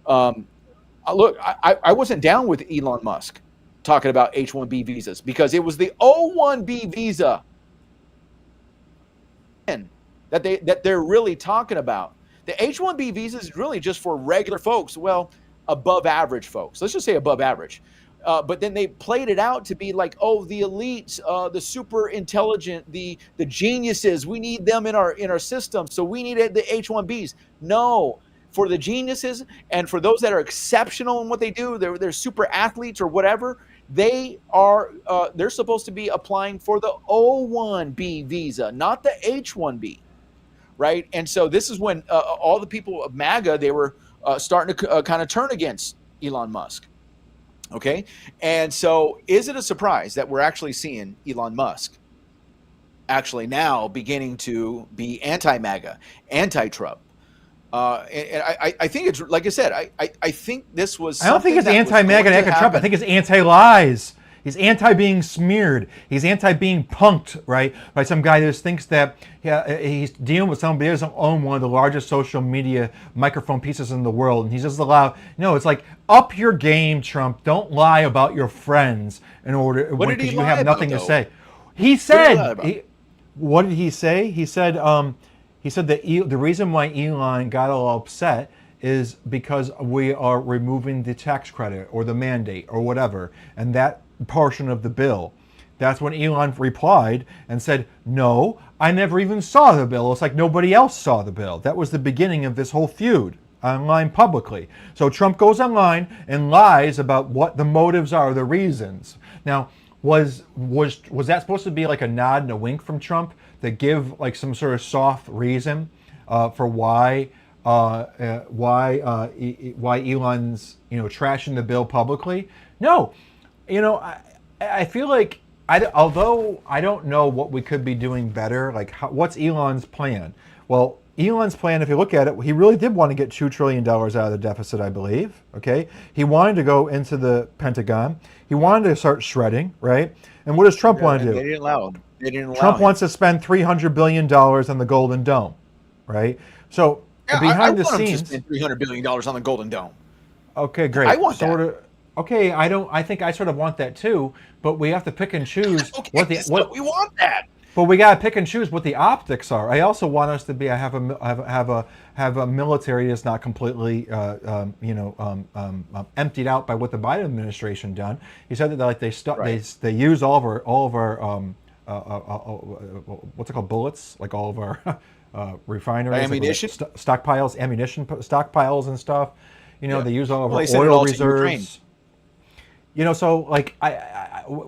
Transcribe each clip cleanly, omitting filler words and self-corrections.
Um, look, I wasn't down with Elon Musk talking about H1B visas because it was the O1B visa that they're really talking about. The H1B visa is really just for regular folks, well, above average folks. Let's just say above average. But then they played it out to be like, oh, the elites, the super intelligent, the geniuses. We need them in our system, so we need the H1Bs. No, for the geniuses and for those that are exceptional in what they do, they're super athletes or whatever. They're supposed to be applying for the O1B visa, not the H1B, right? And so this is when all the people of MAGA, they were starting to kind of turn against Elon Musk. Okay. And so is it a surprise that we're actually seeing Elon Musk actually now beginning to be anti-MAGA, anti-Trump? And I think it's, like I said, I think this was I don't think it's anti-MAGA and anti-Trump. I think it's anti-lies. He's anti-being smeared. He's anti-being punked, right? By some guy who just thinks that he's dealing with somebody who doesn't own one of the largest social media microphone pieces in the world. And he's just allowed, it's like, up your game, Trump. Don't lie about your friends in order, because you have nothing to say. He said, what did he say? He said that the reason why Elon got all upset is because we are removing the tax credit or the mandate or whatever, and that portion of the bill. That's when Elon replied and said, no, I never even saw the bill. It's like nobody else saw the bill. That was the beginning of this whole feud online publicly. So Trump goes online and lies about what the motives are, the reasons. Now, was that supposed to be like a nod and a wink from Trump that give like some sort of soft reason for why Elon's trashing the bill publicly? No. I feel like, although I don't know what we could be doing better, like what's Elon's plan? Well, Elon's plan, if you look at it, he really did want to get $2 trillion out of the deficit, I believe. Okay, he wanted to go into the Pentagon. He wanted to start shredding, right? And what does Trump want to do? They didn't allow him. Trump wants to spend $300 billion on the Golden Dome, right? So behind the scenes, to spend $300 billion on the Golden Dome. Okay, great. I want that. Okay, I think I sort of want that too, but we have to pick and choose what we want that. But we gotta pick and choose what the optics are. I also want us to be have a military that's not completely emptied out by what the Biden administration done. He said that they use all of our what's it called, bullets, like all of our refineries, ammunition, stockpiles, ammunition stockpiles and stuff. They use all of our oil reserves. So like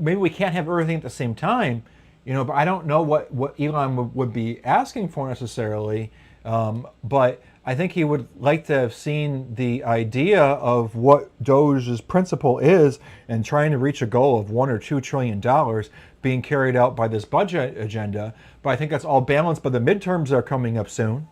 maybe we can't have everything at the same time. But I don't know what Elon would be asking for necessarily. But I think he would like to have seen the idea of what Doge's principle is and trying to reach a goal of $1 or $2 trillion being carried out by this budget agenda. But I think that's all balanced by the midterms that are coming up soon.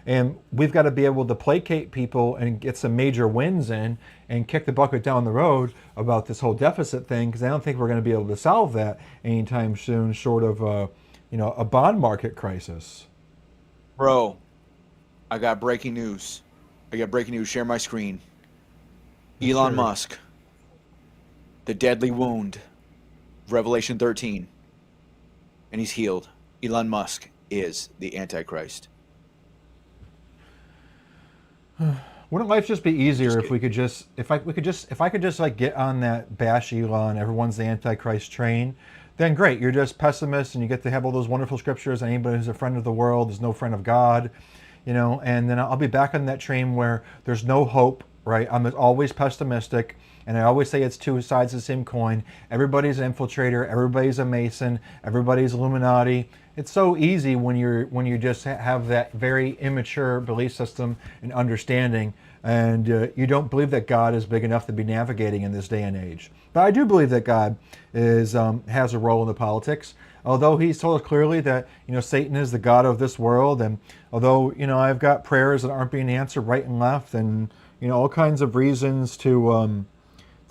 And we've got to be able to placate people and get some major wins in and kick the bucket down the road about this whole deficit thing, because I don't think we're going to be able to solve that anytime soon, short of a bond market crisis. Bro, I got breaking news. Share my screen. Elon Musk, the deadly wound, Revelation 13, and he's healed. Elon Musk is the Antichrist. Wouldn't life just be easier if I could just like get on that bash Elon, everyone's the Antichrist train? Then great, you're just pessimist and you get to have all those wonderful scriptures. And anybody who's a friend of the world is no friend of God, And then I'll be back on that train where there's no hope, right? I'm always pessimistic, and I always say it's two sides of the same coin. Everybody's an infiltrator, everybody's a Mason, everybody's Illuminati. It's so easy when you just have that very immature belief system and understanding, and you don't believe that God is big enough to be navigating in this day and age. But I do believe that God has a role in the politics. Although he's told us clearly that Satan is the god of this world, and although I've got prayers that aren't being answered right and left, and all kinds of reasons to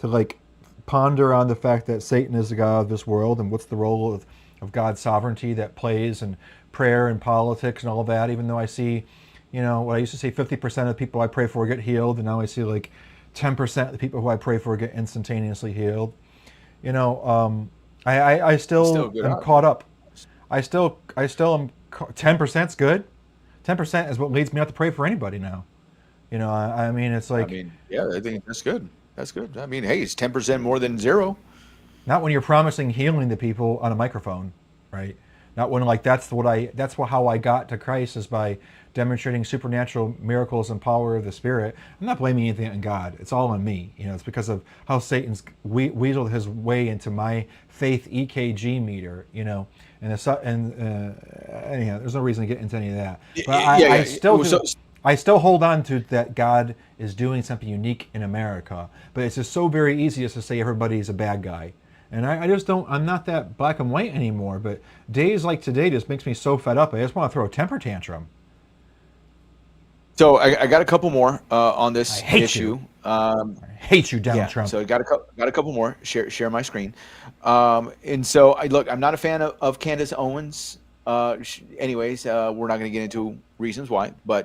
like ponder on the fact that Satan is the god of this world, and what's the role of God's sovereignty that plays in prayer and politics and all that. Even though I see You know, what I used to say 50% of the people I pray for get healed, and now I see like 10% of the people who I pray for get instantaneously healed. You know, I Still still good am odds. caught up. I still am. 10%'s good. 10% is what leads me not to pray for anybody now. You know, I mean, it's I like mean, yeah, I think that's good. That's good. I mean, hey, it's 10% more than zero. not when you're promising healing to people on a microphone, right? Not when like how I got to Christ is by demonstrating supernatural miracles and power of the Spirit. I'm not blaming anything on God. It's all on me. You know, it's because of how Satan's weaseled his way into my faith EKG meter. You know, anyhow, there's no reason to get into any of that. But Yeah, I yeah. still So, do. I still hold on to that God is doing something unique in America, but it's just so very easy just to say everybody's a bad guy. And I just don't, I'm not that black and white anymore, but days like today just makes me so fed up. I just want to throw a temper tantrum. I got a couple more on I this hate you. issue. I hate you, Donald Yeah, Trump. so I got a couple more. Share my screen. And so I look, I'm not a fan of Candace Owens. Anyways, we're not going to get into reasons why, but